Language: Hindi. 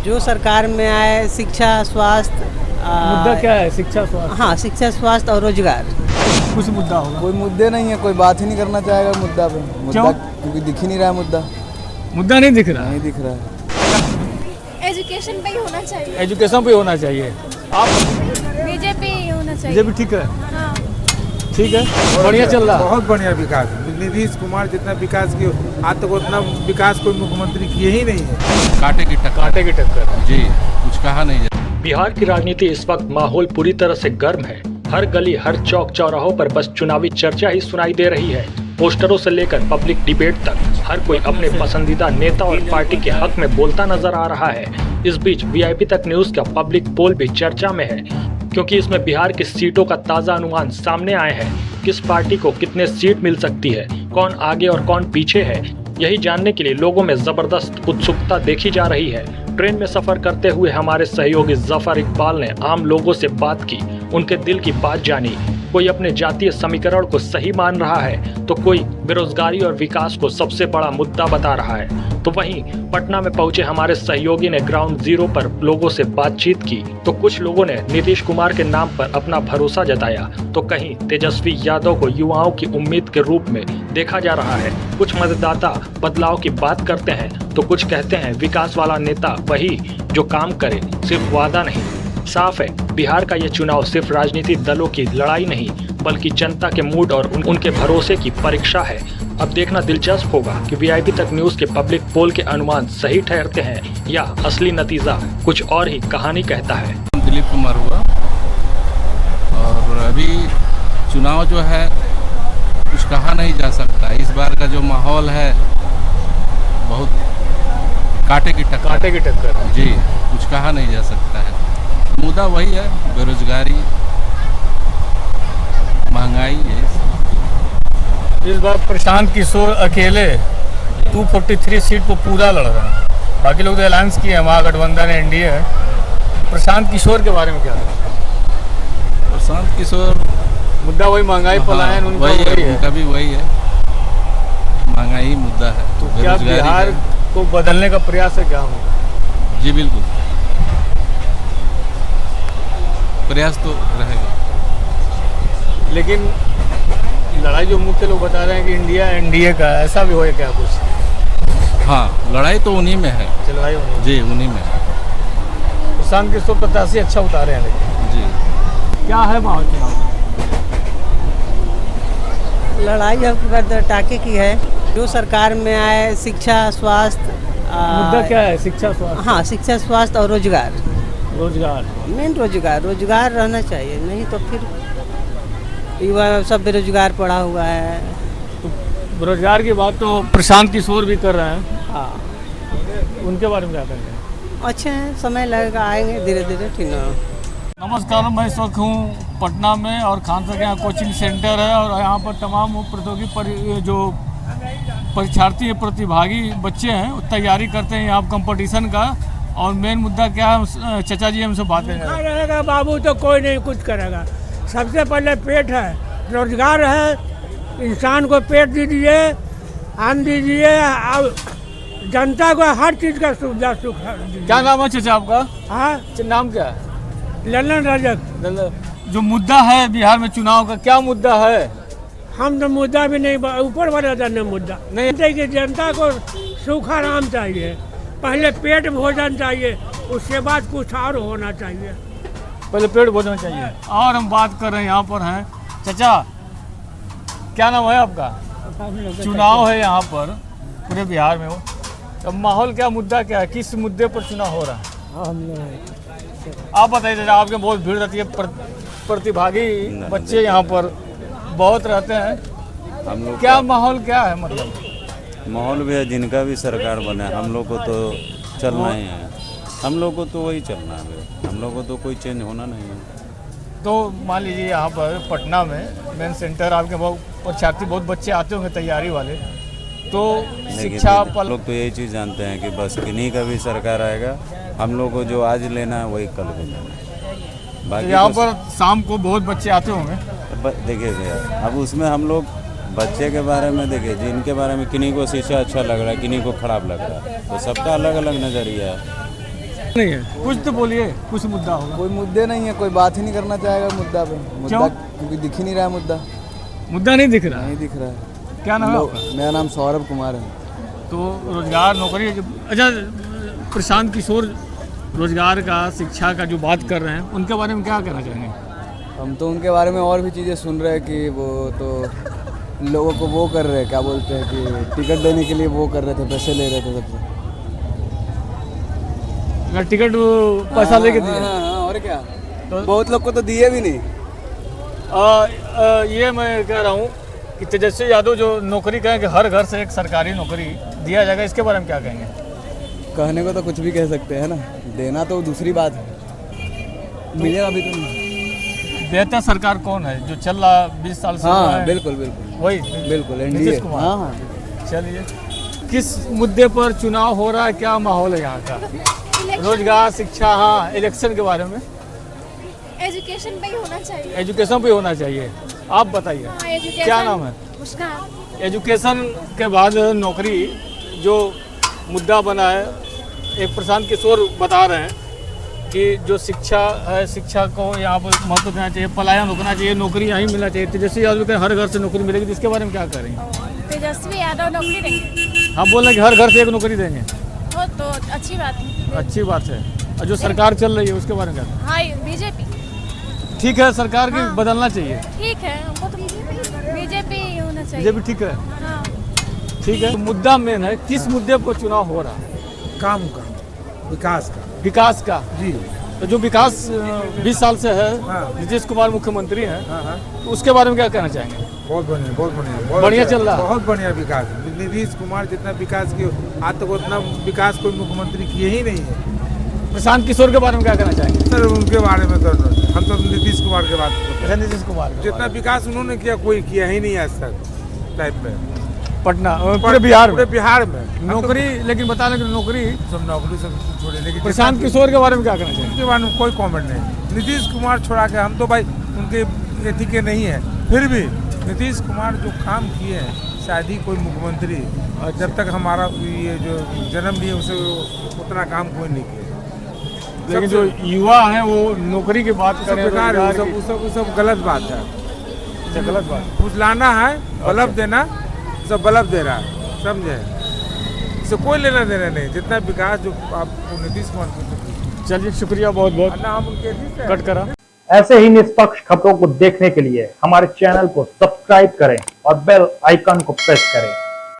जो सरकार में आए, शिक्षा, स्वास्थ्य। मुद्दा क्या है? शिक्षा, स्वास्थ्य? हाँ, शिक्षा, स्वास्थ्य और रोजगार। कुछ मुद्दा होगा? कोई मुद्दे नहीं है, कोई बात ही नहीं करना चाहेगा मुद्दा पे। मुद्दा क्योंकि दिख ही नहीं रहा है मुद्दा नहीं दिख रहा? नहीं दिख रहा है। एजुकेशन पे ही होना चाहिए। एजुकेशन पे होना चाहिए। आप? बीजेपी ही होना चाहिए। बीजेपी ठीक है? हाँ। ठीक है, बढ़िया चल रहा है। बहुत बढ़िया विकास। नीतीश कुमार जितना विकास किए आज तक उतना विकास कोई मुख्यमंत्री किए ही नहीं है। कांटे की टक्कर जी, कुछ कहा नहीं जाता। बिहार की राजनीति इस वक्त माहौल पूरी तरह से गर्म है। हर गली, हर चौक चौराहों पर बस चुनावी चर्चा ही सुनाई दे रही है। पोस्टरों से लेकर पब्लिक डिबेट तक हर कोई अपने पसंदीदा नेता और पार्टी के हक में बोलता नजर आ रहा है। इस बीच वीआईपी तक न्यूज का पब्लिक पोल भी चर्चा में है, क्योंकि इसमें बिहार की सीटों का ताजा अनुमान सामने आए हैं। किस पार्टी को कितने सीट मिल सकती है, कौन आगे और कौन पीछे है, यही जानने के लिए लोगों में जबरदस्त उत्सुकता देखी जा रही है। ट्रेन में सफर करते हुए हमारे सहयोगी जफर इकबाल ने आम लोगों से बात की, उनके दिल की बात जानी। कोई अपने जातीय समीकरण को सही मान रहा है, तो कोई बेरोजगारी और विकास को सबसे बड़ा मुद्दा बता रहा है। तो वहीं पटना में पहुंचे हमारे सहयोगी ने ग्राउंड जीरो पर लोगों से बातचीत की, तो कुछ लोगों ने नीतीश कुमार के नाम पर अपना भरोसा जताया, तो कहीं तेजस्वी यादव को युवाओं की उम्मीद के रूप में देखा जा रहा है। कुछ मतदाता बदलाव की बात करते हैं, तो कुछ कहते हैं विकास वाला नेता वही जो काम करे, सिर्फ वादा नहीं। साफ है, बिहार का ये चुनाव सिर्फ राजनीतिक दलों की लड़ाई नहीं, बल्कि जनता के मूड और उनके भरोसे की परीक्षा है। अब देखना दिलचस्प होगा कि वीआईपी तक न्यूज के पब्लिक पोल के अनुमान सही ठहरते हैं या असली नतीजा कुछ और ही कहानी कहता है। दिलीप कुमार हुआ, और अभी चुनाव जो है कुछ कहा नहीं जा सकता। इस बार का जो माहौल है बहुत कांटे की टक्कर जी, कुछ कहा नहीं जा सकता है। मुद्दा वही है, बेरोजगारी, महंगाई है। इस बार प्रशांत किशोर अकेले 243 सीट को पूरा लड़ रहे हैं। बाकी लोग तो अलायंस किए हैं, महागठबंधन है, एनडीए है। प्रशांत किशोर के बारे में क्या है? प्रशांत किशोर मुद्दा वही महंगाई, पलायन, उनका वही है, है। उनका भी वही है, महंगाई ही मुद्दा है। तो क्या बिहार को बदलने का प्रयास है क्या होगा? जी बिल्कुल, प्रयास तो रहेगा। लेकिन लड़ाई जो मुख्य लोग बता रहे हैं कि इंडिया एनडीए का, ऐसा भी हो क्या कुछ? हाँ, लड़ाई तो उन्हीं में है। लड़ाई जी उन्हीं में है। प्रशांत किशोर प्रत्याशी अच्छा उतारे हैं, लेकिन जी क्या है माहौल चुनाव? लड़ाई अब टाके की है। जो सरकार में आए, शिक्षा, स्वास्थ्य। मुद्दा क्या है? शिक्षा, स्वास्थ्य? हाँ, शिक्षा, स्वास्थ्य और रोजगार। रोजगार मेन रोजगार रहना चाहिए, नहीं तो फिर युवा सब बेरोजगार पड़ा हुआ है। तो रोजगार की बात तो प्रशांत किशोर भी कर रहे हैं। हाँ, उनके बारे में क्या कहेंगे? अच्छे हैं, समय लगेगा, आएंगे धीरे धीरे, ठीक है। नमस्कार, मैं इस वक्त हूँ पटना में और खान सर के यहाँ कोचिंग सेंटर है, और यहाँ पर तमाम प्रतियोगी जो परीक्षार्थी प्रतिभागी बच्चे हैं तैयारी करते हैं यहाँ कंपटीशन का। और मेन मुद्दा क्या है, चचा जी हमसे बात करेंगे। रहेगा बाबू तो कोई नहीं कुछ करेगा। सबसे पहले पेट है, रोजगार है, इंसान को पेट दीजिए, अन्न दीजिए, अब जनता को हर चीज़ का सुविधा सुख दीजिए। क्या नाम है चचा आपका? हाँ, नाम क्या है? ललन रजक। जो मुद्दा है बिहार में चुनाव का, क्या मुद्दा है? हम तो मुद्दा भी नहीं, ऊपर वाला था मुद्दा नहीं कि जनता को सुख आराम चाहिए, पहले पेट भोजन चाहिए, उसके बाद कुछ और होना चाहिए। पहले पेट भोजन चाहिए। और हम बात कर रहे हैं, यहाँ पर हैं चचा, क्या नाम है आपका? चुनाव है यहाँ पर पूरे बिहार में, अब माहौल क्या, मुद्दा क्या है, किस मुद्दे पर चुनाव हो रहा है? आप बताइए चचा, आपके बहुत भीड़ रहती है, प्रतिभागी बच्चे यहाँ पर बहुत रहते हैं, हम लोग क्या माहौल क्या है? मतलब माहौल भी है, जिनका भी सरकार बने, हम लोग को तो चलना ही है, हम लोग को तो वही चलना है, हम लोग को तो कोई चेंज होना नहीं है। तो मान लीजिए यहाँ पर पटना में मेन सेंटर, आपके बहुत परीक्षार्थी बहुत बच्चे आते होंगे तैयारी वाले, तो शिक्षा पर लोग तो यही चीज़ जानते हैं कि बस किन्हीं का भी सरकार आएगा, हम लोग को जो आज लेना है वही कल भी लेना है। बाकी यहाँ पर शाम को बहुत बच्चे आते होंगे। देखिए भैया, अब उसमें हम लोग बच्चे के बारे में देखिए, जिनके बारे में किन्हीं को शिक्षा अच्छा लग रहा है, किन्हीं को खराब लग रहा है, तो सबका अलग अलग नज़रिया है। नहीं है, कुछ तो बोलिए, कुछ मुद्दा होगा। कोई मुद्दे नहीं है, कोई बात ही नहीं करना चाहेगा मुद्दा पे। मुद्दा क्योंकि दिख ही नहीं रहा है मुद्दा। मुद्दा नहीं दिख रहा? नहीं दिख रहा है। क्या नाम है आपका? मेरा नाम सौरभ कुमार है। तो रोजगार, नौकरी, अच्छा प्रशांत किशोर रोजगार का, शिक्षा का जो बात कर रहे हैं, उनके बारे में क्या कहना चाहेंगे? हम तो उनके बारे में और भी चीज़ें सुन रहे हैं कि वो तो लोगों को वो कर रहे हैं, क्या बोलते हैं कि टिकट देने के लिए वो कर रहे थे, पैसे ले रहे थे सबसे। टिकट पैसा लेके दिए? हाँ, और क्या, तो बहुत लोग को तो दिए भी नहीं। ये मैं कह रहा हूँ कि तेजस्वी यादव जो नौकरी कहें कि हर घर से एक सरकारी नौकरी दिया जाएगा, इसके बारे में क्या कहेंगे? कहने को तो कुछ भी कह सकते हैं ना, देना तो दूसरी बात है, मिलेगा भी तो नहीं। बेहतर सरकार कौन है जो चल रहा 20 साल से? हाँ बिल्कुल बिल्कुल वही बिल्कुल नीतीश एनडीए। कुमार। हाँ हाँ। चलिए, किस मुद्दे पर चुनाव हो रहा है, क्या माहौल है यहाँ का? रोजगार, शिक्षा, हाँ, इलेक्शन के बारे में। एजुकेशन पे ही होना चाहिए। एजुकेशन पे होना चाहिए। आप बताइए, क्या नाम है? मुस्कान। एजुकेशन के बाद नौकरी जो मुद्दा बना है, एक प्रशांत किशोर बता रहे हैं कि जो शिक्षा है, शिक्षा को यहाँ पर महत्व देना चाहिए, पलायन रुकना चाहिए, नौकरी यहीं मिलना चाहिए। तेजस्वी यादव के हर घर से नौकरी मिलेगी, इसके बारे में क्या कह रही हैं? तेजस्वी यादव नौकरी देंगे? हम बोल रहे हैं कि हर घर से एक नौकरी देंगे। वो तो अच्छी बात है। अच्छी बात है। और जो सरकार चल रही है उसके बारे में क्या? हाँ, बीजेपी ठीक है, सरकार की बदलना चाहिए। ठीक है, हमको तो बीजेपी होना चाहिए। बीजेपी ठीक है। हाँ। ठीक है, तो मुद्दा मेन है, किस मुद्दे पर चुनाव हो रहा है? काम का, विकास का। विकास का जी। तो जो विकास 20 साल से है, हाँ। नीतीश कुमार मुख्यमंत्री हैं, हाँ। तो उसके बारे में क्या कहना चाहेंगे? बहुत बढ़िया, बहुत बढ़िया, बढ़िया चल रहा है। बहुत बढ़िया विकास। नीतीश कुमार जितना विकास किए, आज तक उतना विकास कोई मुख्यमंत्री किए ही नहीं है। प्रशांत किशोर के बारे में क्या कहना चाहेंगे? सर उनके बारे में तो हम तो नीतीश कुमार के बात करते हैं। नीतीश कुमार जितना विकास उन्होंने किया, कोई किया ही नहीं आज तक टाइप में। पटना, पूरे बिहार में? पूरे बिहार में नौकरी, लेकिन बता दें कि नौकरी सब नौकरी सब छोड़े, लेकिन प्रशांत किशोर के बारे में क्या कहना चाहिए? उनके बारे में कोई कमेंट नहीं। नीतीश कुमार छोड़ा के हम तो भाई उनके एथी के नहीं है, फिर भी नीतीश कुमार जो काम किए हैं, शायद ही कोई मुख्यमंत्री जब तक हमारा ये जो जन्म लिए उसे उतना काम कोई नहीं किया। लेकिन जो युवा हैं वो नौकरी की बात कर रहे हैं, वो सब गलत बात है। गलत बात, कुछ लाना है, बल्ब देना, सब बल्ब दे रहा है, समझे? इससे कोई लेना देना नहीं, जितना विकास जो आपको नीतीश कुमार। चलिए, शुक्रिया बहुत बहुत। हम उनके कट करा। ऐसे ही निष्पक्ष खबरों को देखने के लिए हमारे चैनल को सब्सक्राइब करें और बेल आइकन को प्रेस करें।